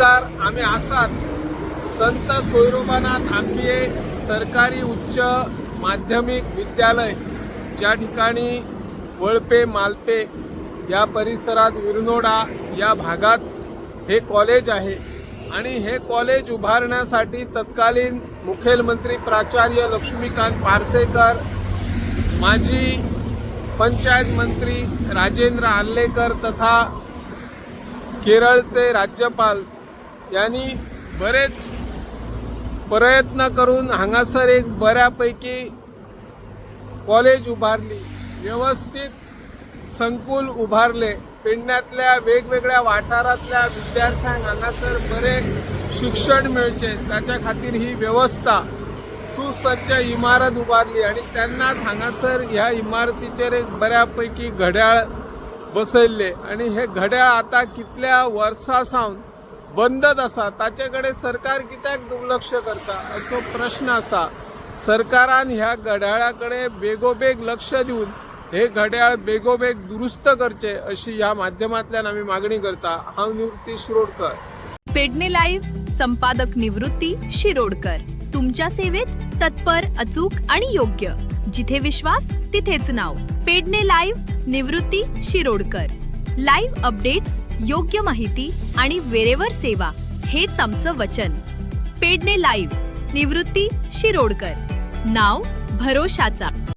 नमस्कार, आम्ही आसात संत सोयरोबानाथ आंबिये सरकारी उच्च माध्यमिक विद्यालय, ज्या ठिकाणी वळपे मालपे या परिसरात विरनोडा या भागात हे कॉलेज आहे आणि हे कॉलेज उभारण्यासाठी तत्कालीन मुख्यमंत्री प्राचार्य लक्ष्मीकांत पार्सेकर, माजी पंचायत मंत्री राजेंद्र आर्लेकर तथा केरळचे राज्यपाल यांनी बरेच प्रयत्न करून हांगासर एक बऱ्यापैकी कॉलेज उभारली, व्यवस्थित संकुल उभारले। पेडण्यातल्या वेगवेगळ्या वाठारातल्या विद्यार्थ्यांना हांगासर बरे शिक्षण मिळचे त्याच्या खातीर ही व्यवस्था सुसज्ज इमारत उभारली आणि त्यांनाच हांगासर ह्या इमारतीचेर एक बऱ्यापैकी घड्याळ बसयल्ले आणि हे घड्याळ आता कितल्या वर्सां सावन बंदच आसा। ताचेकडे सरकार कित्याक दुर्लक्ष करता असो प्रश्न आसा। सरकारान ह्या घड्याळाकडे बेगोबेग लक्ष दिवन हे घड्याळ बेगोबेग दुरुस्त करचे अशी ह्या माध्यमांतल्यान आम्ही मागणी करता। हांव निवृत्ती शिरोडकर, पेडणे लाईव्ह संपादक निवृत्ती शिरोडकर, तुमच्या सेवेत तत्पर, अचूक आणि योग्य। जिथे विश्वास तिथेच नाव। पेडणे लाईव्ह निवृत्ती शिरोडकर। लाईव्ह अपडेट्स, योग्य माहिती आणि वेरेवर सेवा हेच आमचं वचन। पेडणे लाईव्ह निवृत्ती शिरोडकर, नाव भरोशाचा।